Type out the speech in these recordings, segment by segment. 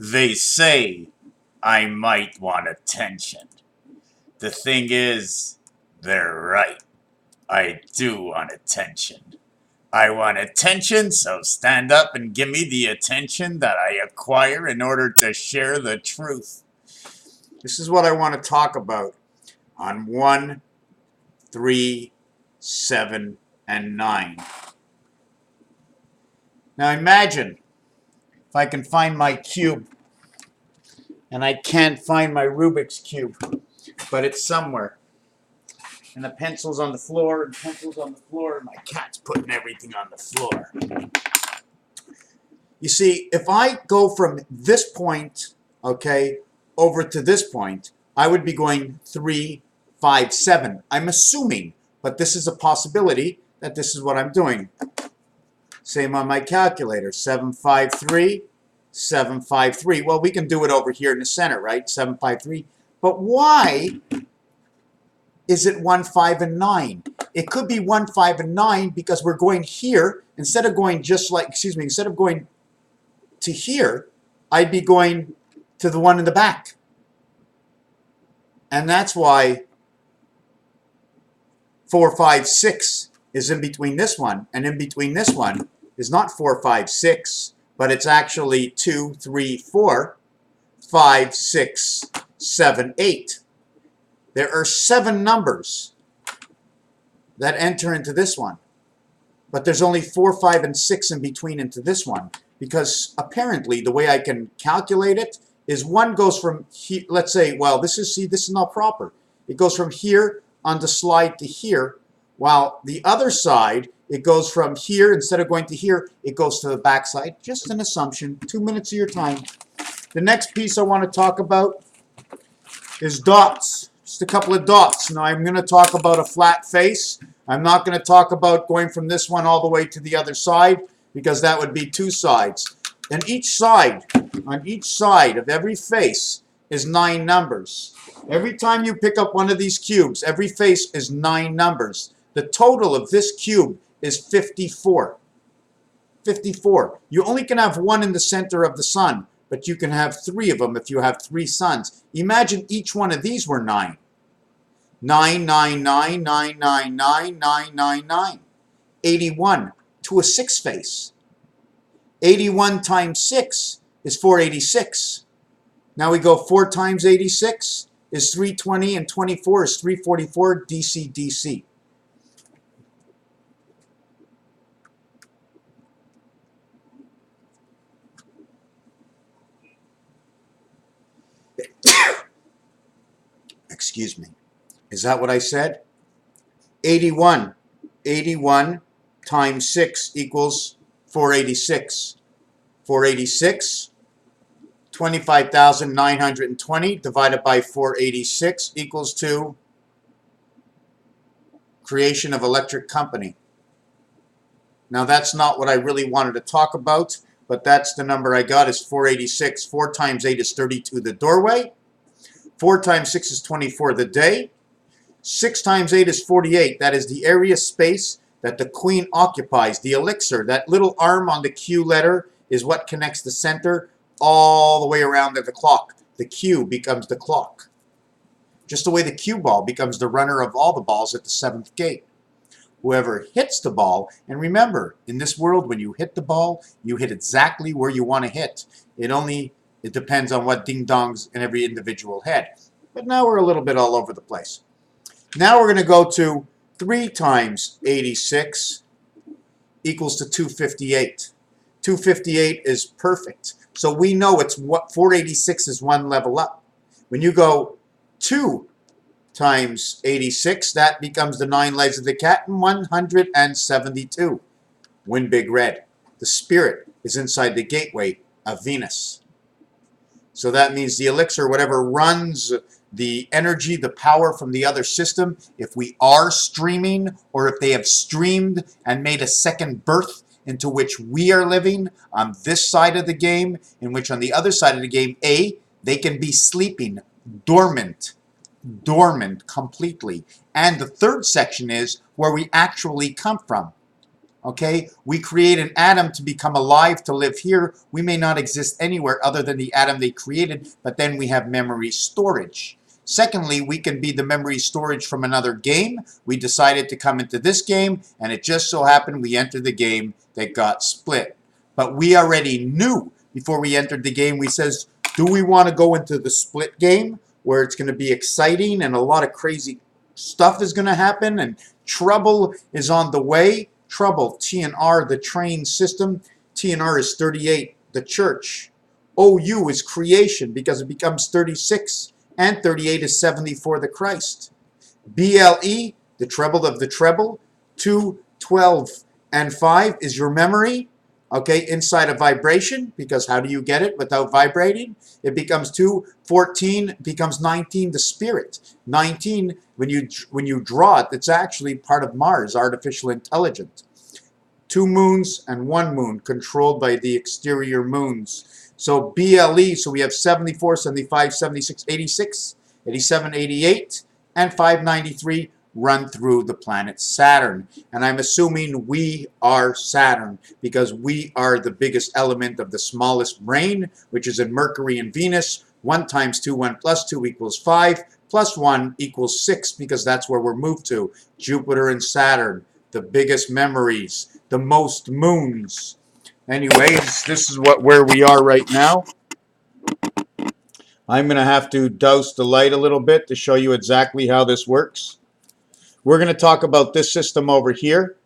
They say I might want attention. The thing is, they're right. I do want attention. I want attention, so stand up and give me the attention that I acquire in order to share the truth. This is what I want to talk about on 1, 3, 7, and 9. Now imagine if I can find my cube, and I can't find my Rubik's Cube, but it's somewhere. And the pencil's on the floor, and pencil's on the floor, and my cat's putting everything on the floor. You see, if I go from this point, okay, over to this point, I would be going 3, 5, 7. I'm assuming, but this is a possibility that this is what I'm doing. Same on my calculator, 753, 753. Well, we can do it over here in the center, right? 753. But why is it 1, 5, and 9? It could be 1, 5, and 9 because we're going here. Instead of going just like, instead of going to here, I'd be going to the one in the back. And that's why 4, 5, 6 is in between this one, and in between this one is not 4, 5, 6, but it's actually 2, 3, 4, 5, 6, 7, 8. There are 7 numbers that enter into this one, but there's only 4, 5, and 6 in between into this one, because apparently the way I can calculate it is one goes from here, let's say, well, this is not proper. It goes from here on the slide to here, while the other side, it goes from here, instead of going to here, it goes to the back side. Just an assumption. 2 minutes of your time. The next piece I want to talk about is dots. Just a couple of dots. Now I'm going to talk about a flat face. I'm not going to talk about going from this one all the way to the other side, because that would be 2 sides. And on each side of every face is 9 numbers. Every time you pick up one of these cubes, every face is 9 numbers. The total of this cube is 54. 54. You only can have one in the center of the sun, but you can have 3 of them if you have 3 suns. Imagine each one of these were 9. 9, 9, 9, 9, 9, 9, 9, 9, 9. 81 to a 6 face. 81 times 6 is 486. Now we go 4 times 86 is 320, and 24 is 344, DC, DC. Excuse me. Is that what I said? 81. 81 times 6 equals 486. 486, 25,920 divided by 486 equals to creation of electric company. Now that's not what I really wanted to talk about, but that's the number I got is 486. 4 times 8 is 32, the doorway. 4 times 6 is 24, the day. 6 times 8 is 48. That is the area space that the queen occupies. The elixir, that little arm on the Q letter, is what connects the center all the way around to the clock. The Q becomes the clock. Just the way the cue ball becomes the runner of all the balls at the 7th gate. Whoever hits the ball, and remember, in this world, when you hit the ball, you hit exactly where you want to hit. It depends on what ding-dongs in every individual head. But now we're a little bit all over the place. Now we're going to go to 3 times 86 equals to 258. 258 is perfect. So we know it's what 486 is 1 level up. When you go 2 times 86, that becomes the 9 legs of the cat, and 172. Win big red. The spirit is inside the gateway of Venus. So that means the elixir, whatever runs the energy, the power from the other system, if we are streaming, or if they have streamed and made a second birth into which we are living on this side of the game, in which on the other side of the game, A, they can be sleeping, dormant completely. And the third section is where we actually come from. Okay, we create an atom to become alive, to live here. We may not exist anywhere other than the atom they created, but then we have memory storage. Secondly, we can be the memory storage from another game. We decided to come into this game, and it just so happened we entered the game that got split. But we already knew before we entered the game, we says, do we want to go into the split game where it's going to be exciting and a lot of crazy stuff is going to happen and trouble is on the way? Trouble, TNR, the train system. TNR is 38, the church. OU is creation because it becomes 36, and 38 is 74, the Christ. BLE, the treble of the treble. 2, 12, and 5 is your memory. Okay, inside a vibration, because how do you get it without vibrating? It becomes 2, 14, becomes 19, the spirit. 19, when you draw it, it's actually part of Mars, artificial intelligence. 2 moons and 1 moon controlled by the exterior moons. So BLE, so we have 74, 75, 76, 86, 87, 88, and 593 run through the planet Saturn. And I'm assuming we are Saturn because we are the biggest element of the smallest brain, which is in Mercury and Venus. 1 times 2, 1 plus 2 equals 5, plus 1 equals 6 because that's where we're moved to. Jupiter and Saturn, the biggest memories, the most moons. Anyways, this is where we are right now. I'm going to have to douse the light a little bit to show you exactly how this works. We're going to talk about this system over here.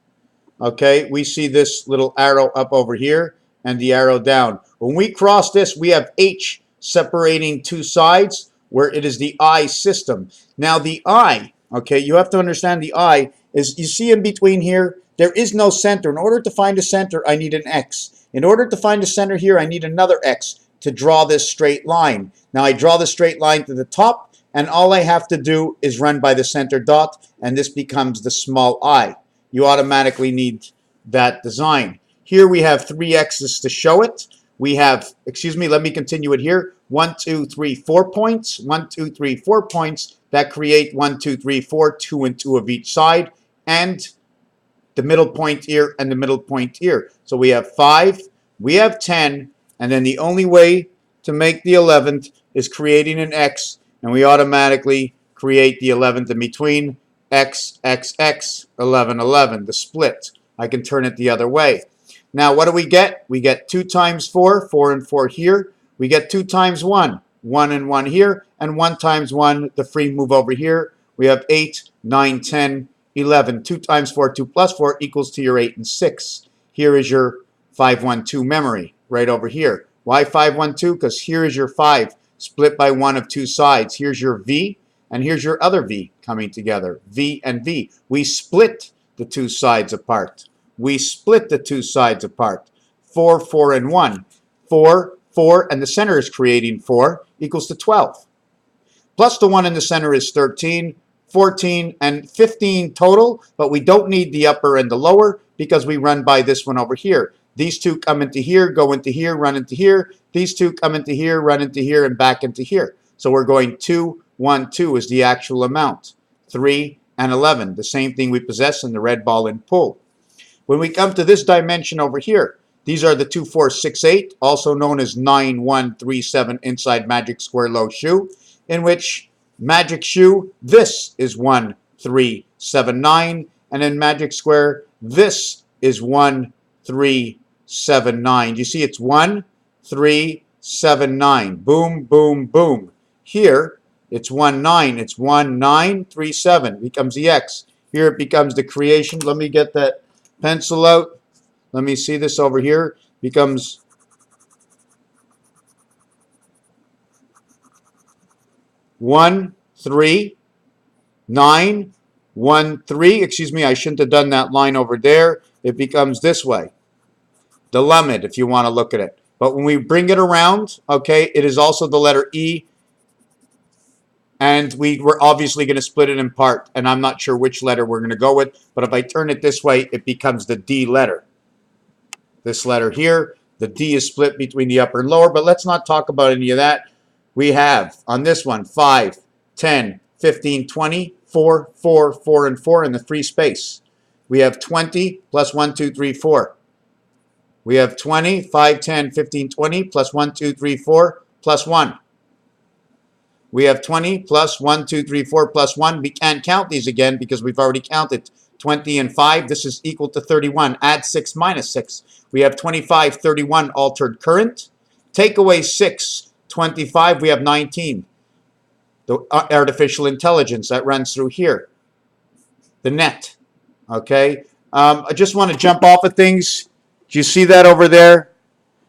Okay, we see this little arrow up over here and the arrow down. When we cross this, we have H separating 2 sides where it is the I system. Now the I, okay, you have to understand the I is, you see in between here, there is no center. In order to find a center, I need an X. In order to find a center here, I need another X to draw this straight line. Now I draw the straight line to the top, and all I have to do is run by the center dot, and this becomes the small I. You automatically need that design. Here we have 3 X's to show it. We have, excuse me, let me continue it here. 1, 2, 3, 4 points. 1, 2, 3, 4 points that create 1, 2, 3, 4, 2 and 2 of each side, and the middle point here and the middle point here. So we have 5, we have 10, and then the only way to make the 11th is creating an X, and we automatically create the 11th in between. X, X, X, 11, 11, the split. I can turn it the other way. Now what do we get? We get 2 times 4, 4 and 4 here. We get 2 times 1, 1 and 1 here, and 1 times 1, the free move over here. We have 8, 9, 10, 11. 2 times 4, 2 plus 4 equals to your 8 and 6. Here is your 512 memory right over here. Why 512? Because here is your 5 split by 1 of 2 sides. Here's your V, and here's your other V coming together. V and V. We split the 2 sides apart. We split the 2 sides apart. 4, 4, and 1. 4, 4, and the center is creating 4 equals to 12. Plus the 1 in the center is 13, 14, and 15 total, but we don't need the upper and the lower because we run by this one over here. These 2 come into here, go into here, run into here. These 2 come into here, run into here, and back into here. So we're going 2, 1, 2 is the actual amount. 3 and 11, the same thing we possess in the red ball and pool. When we come to this dimension over here, these are the 2, 4, 6, 8, also known as 9, 1, 3, 7 inside magic square low shoe, in which magic shoe, this is 1, 3, 7, 9, and in magic square, this is 1, 3, 7, 9. You see it's 1, 3, 7, 9. Boom, boom, boom. Here, it's 1, 9. It's 1, 9, 3, 7. It becomes the X. Here it becomes the creation. Let me get that pencil out. Let me see this over here. Becomes 1, 3, 9, 1, 3. Excuse me, I shouldn't have done that line over there. It becomes this way. The Lamed, if you want to look at it. But when we bring it around, okay, it is also the letter E. And we're obviously going to split it in part. And I'm not sure which letter we're going to go with. But if I turn it this way, it becomes the D letter. This letter here, the D is split between the upper and lower. But let's not talk about any of that. We have, on this one, 5, 10, 15, 20, 4, 4, 4, and 4 in the free space. We have 20 plus 1, 2, 3, 4. We have 20, 5, 10, 15, 20 plus 1, 2, 3, 4 plus 1. We have 20 plus 1, 2, 3, 4 plus 1. We can't count these again because we've already counted 20 and 5. This is equal to 31. Add 6 minus 6. We have 25, 31 altered current. Take away 6, 25. We have 19. The artificial intelligence that runs through here. The net. Okay. I just want to jump off of things. Do you see that over there?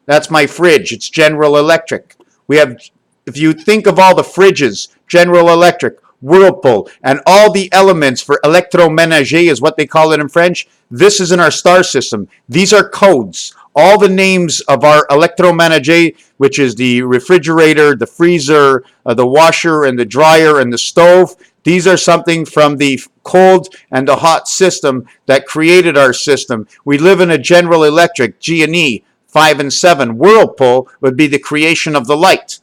That's my fridge. It's General Electric. We have, if you think of all the fridges, General Electric, Whirlpool, and all the elements for électroménager is what they call it in French. This is in our star system. These are codes. All the names of our électroménager, which is the refrigerator, the freezer, the washer, and the dryer, and the stove. These are something from the cold and the hot system that created our system. We live in a General Electric, G&E, 5 and 7. Whirlpool would be the creation of the light.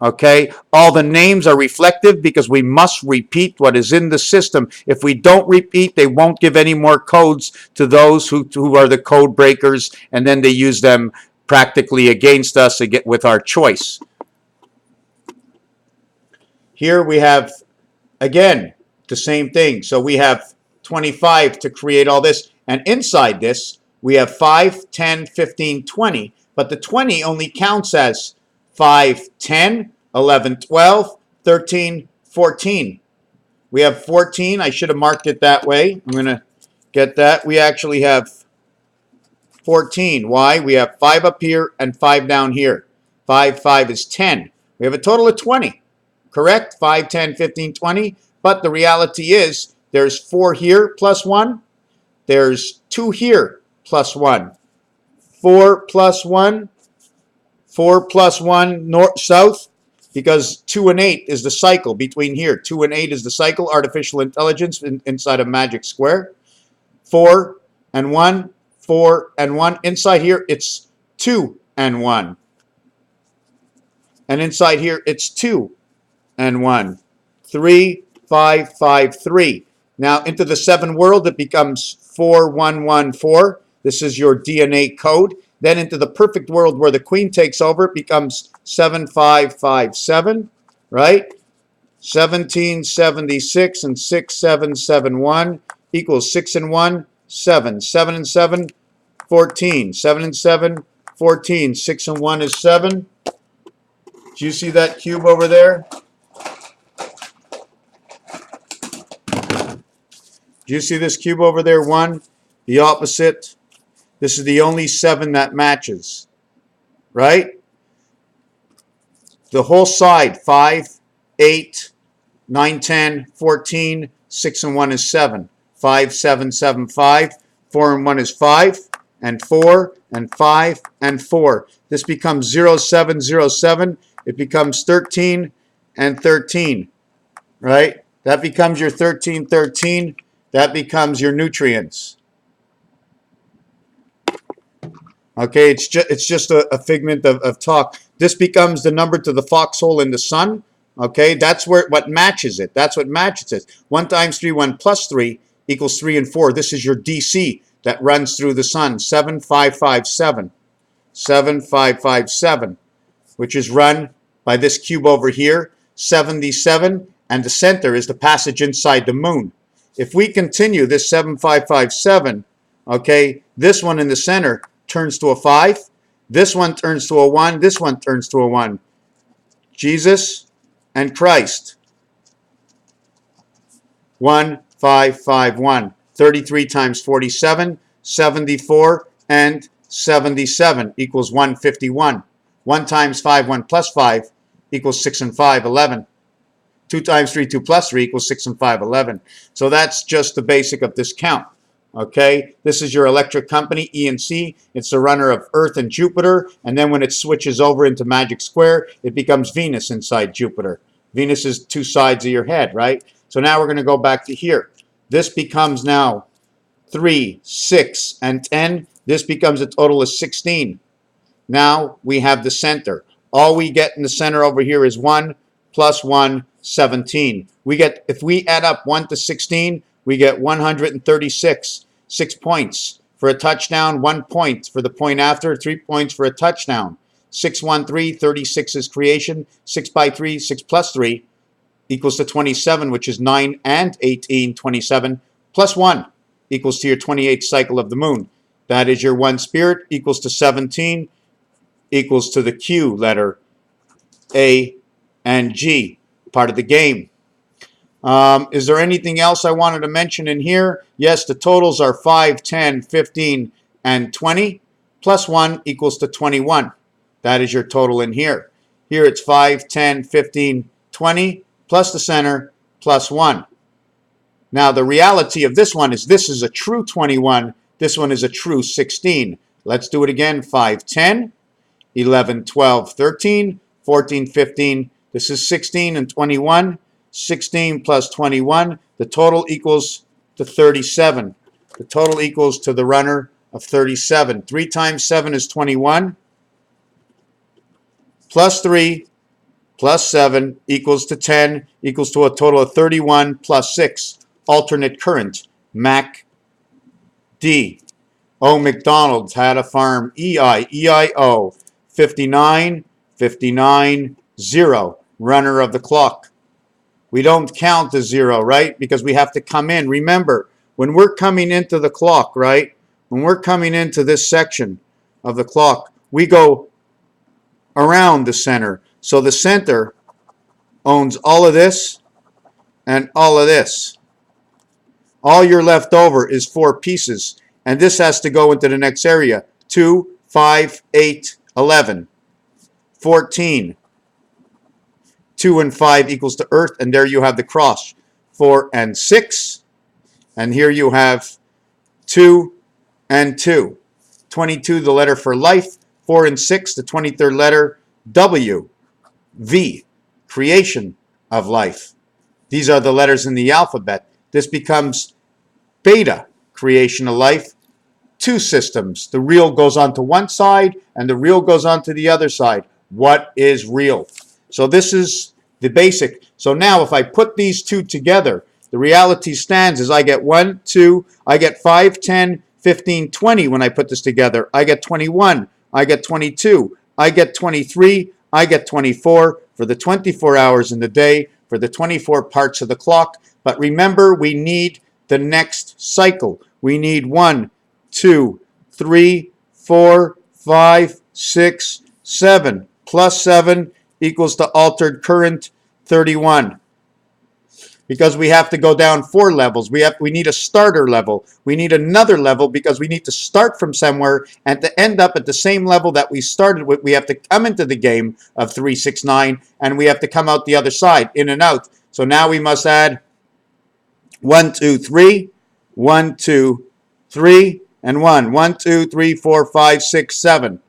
Okay, all the names are reflective because we must repeat what is in the system. If we don't repeat, they won't give any more codes to those who are the code breakers, and then they use them practically against us with our choice. Here we have, again, the same thing. So we have 25 to create all this, and inside this, we have 5, 10, 15, 20, but the 20 only counts as 5, 10, 11, 12, 13, 14. We have 14. I should have marked it that way. I'm going to get that. We actually have 14. Why? We have 5 up here and 5 down here. 5, 5 is 10. We have a total of 20. Correct? 5, 10, 15, 20. But the reality is there's 4 here plus 1. There's 2 here plus 1. 4 plus 1. 4 plus 1 north, south, because 2 and 8 is the cycle between here. 2 and 8 is the cycle, artificial intelligence inside of Magic Square. 4 and 1, 4 and 1. Inside here, it's 2 and 1. And inside here, it's 2 and 1. 3, 5, 5, 3. Now, into the 7 world, it becomes 4, 1, 1, 4. This is your DNA code. Then into the perfect world where the queen takes over, it becomes 7, 5, 5, 7, right? 1776 and 6, 7, 7, 1 equals 6 and 1, 7. 7 and 7, 14. 7 and 7, 14. 6 and 1 is 7. Do you see that cube over there? Do you see this cube over there? 1, the opposite. This is the only 7 that matches, right? The whole side, 5, 8, 9, 10, 14, 6 and 1 is 7. 5, 7, 7, 5. 4 and 1 is 5, and 4, and 5, and 4. This becomes 0, 7, 0, 7. It becomes 13 and 13, right? That becomes your 13, 13. That becomes your nutrients. Okay, it's just a figment of talk. This becomes the number to the foxhole in the sun. Okay, that's what matches it. That's what matches it. 1 times 3, 1 plus 3 equals 3 and 4. This is your DC that runs through the sun. 7, 5, 5, 7. 7, 5, 5, 7, which is run by this cube over here. 77, and the center is the passage inside the moon. If we continue this 7, 5, 5, 7, okay, this one in the center turns to a 5. This one turns to a 1. This one turns to a 1. Jesus and Christ. 1, 5, 5, 1. 33 times 47, 74, and 77 equals 151. 1 times 5, 1 plus 5 equals 6 and 5, 11. 2 times 3, 2 plus 3 equals 6 and 5, 11. So that's just the basic of this count. Okay, this is your electric company, ENC. It's the runner of Earth and Jupiter, and then when it switches over into Magic Square, it becomes Venus inside Jupiter. Venus is 2 sides of your head, right? So now we're going to go back to here. This becomes now 3, 6, and 10. This becomes a total of 16. Now we have the center. All we get in the center over here is 1 plus 1, 17. We get, if we add up 1 to 16, we get 136. 6 points. For a touchdown, 1 point. For the point after, 3 points for a touchdown. 6, 1, 3, 36 is creation. 6 by 3, 6 plus 3 equals to 27, which is 9 and 18, 27, plus 1 equals to your 28th cycle of the moon. That is your one spirit, equals to 17, equals to the Q letter, A and G, part of the game. Is there anything else I wanted to mention in here? Yes, the totals are 5, 10, 15, and 20, plus 1 equals to 21. That is your total in here. Here it's 5, 10, 15, 20, plus the center, plus 1. Now the reality of this one is this is a true 21, this one is a true 16. Let's do it again. 5, 10, 11, 12, 13, 14, 15. This is 16 and 21. 16 plus 21. The total equals to 37. The total equals to the runner of 37. 3 times 7 is 21. Plus 3 plus 7 equals to 10, equals to a total of 31 plus 6. Alternate current, Mac D. O. McDonald's had a farm, EI, EIO. 59, 59, 0. Runner of the clock. We don't count the 0, right? Because we have to come in. Remember, when we're coming into the clock, right? When we're coming into this section of the clock, we go around the center. So the center owns all of this and all of this. All you're left over is 4 pieces. And this has to go into the next area. 2, 5, 8, 11, 14. 2 and 5 equals to earth. And there you have the cross. 4 and 6. And here you have 2 and 2. 22, the letter for life. 4 and 6, the 23rd letter, W. V, creation of life. These are the letters in the alphabet. This becomes beta, creation of life. 2 systems. The real goes onto one side and the real goes onto the other side. What is real? So this is the basic. So now if I put these 2 together, the reality stands is I get 1, 2, I get 5, 10, 15, 20 when I put this together. I get 21, I get 22, I get 23, I get 24 for the 24 hours in the day, for the 24 parts of the clock. But remember, we need the next cycle. We need 1, 2, 3, 4, 5, 6, 7. Plus 7 equals to altered current 31. Because we have to go down 4 levels. We need a starter level. We need another level because we need to start from somewhere and to end up at the same level that we started with. We have to come into the game of 3, 6, 9 and we have to come out the other side, in and out. So now we must add 1, 2, 3, 1, 2, 3, and 1. 1, 2, 3, 4, 5, 6, 7.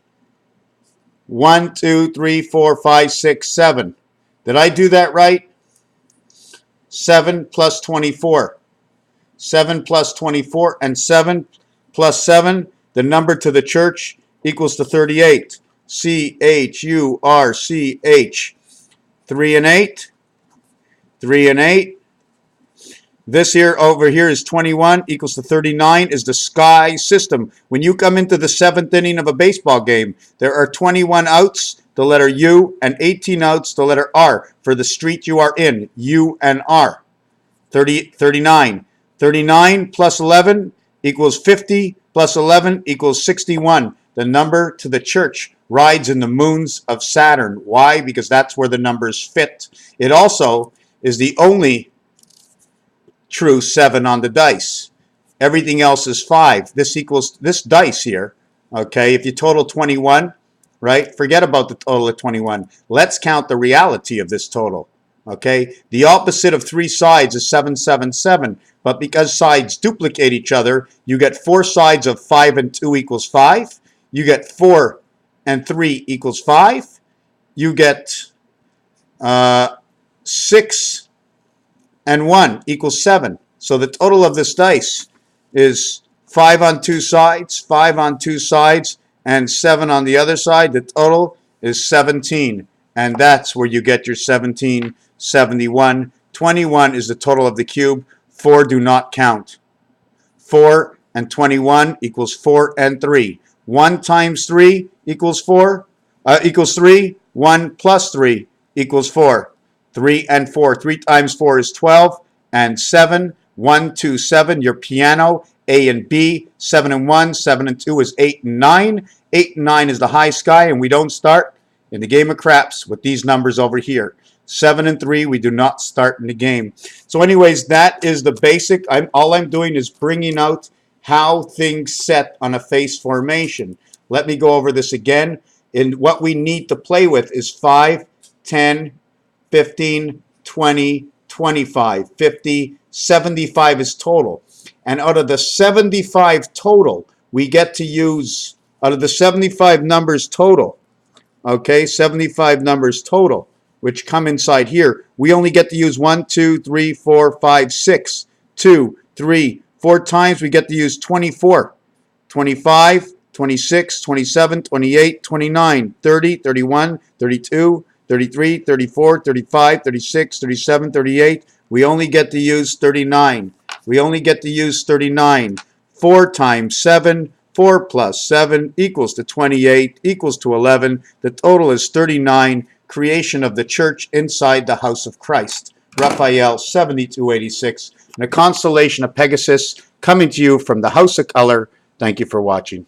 1, 2, 3, 4, 5, 6, 7. Did I do that right? 7 plus 24. 7 plus 24 and 7 plus 7, the number to the church equals to 38. C-H-U-R-C-H. 3 and 8. 3 and 8. This here over here is 21 equals to 39 is the sky system. When you come into the 7th inning of a baseball game, there are 21 outs, the letter U, and 18 outs, the letter R, for the street you are in, U and R. 39. 39 plus 11 equals 50, plus 11 equals 61. The number to the church rides in the moons of Saturn. Why? Because that's where the numbers fit. It also is the only true 7 on the dice. Everything else is 5. This equals this dice here. Okay, if you total 21, right? Forget about the total of 21. Let's count the reality of this total. Okay, the opposite of 3 sides is 7, 7, 7. But because sides duplicate each other, you get 4 sides of 5 and 2 equals 5. You get 4 and 3 equals 5. You get 6 and 1 equals 7. So the total of this dice is 5 on 2 sides, 5 on 2 sides, and 7 on the other side. The total is 17. And that's where you get your 1771. 21 is the total of the cube. 4 do not count. 4 and 21 equals 4 and 3. 1 times 3 equals 4, equals 3. 1 plus 3 equals 4. 3 and 4. 3 times 4 is 12 and 7. 1, 2, 7. Your piano, A and B. 7 and 1. 7 and 2 is 8 and 9. 8 and 9 is the high sky, and we don't start in the game of craps with these numbers over here. 7 and 3, we do not start in the game. So anyways, that is the basic. All I'm doing is bringing out how things set on a face formation. Let me go over this again. And what we need to play with is 5, 10, 15, 20, 25, 50, 75 is total. And out of the 75 total, we get to use, out of the 75 numbers total, okay, 75 numbers total, which come inside here, we only get to use 1, 2, 3, 4, 5, 6, 2, 3, 4 times we get to use 24, 25, 26, 27, 28, 29, 30, 31, 32, 33, 34, 35, 36, 37, 38. We only get to use 39. We only get to use 39. 4 times 7, 4 plus 7 equals to 28, equals to 11. The total is 39. Creation of the church inside the house of Christ. Raphael 7286. And a constellation of Pegasus coming to you from the House of Color. Thank you for watching.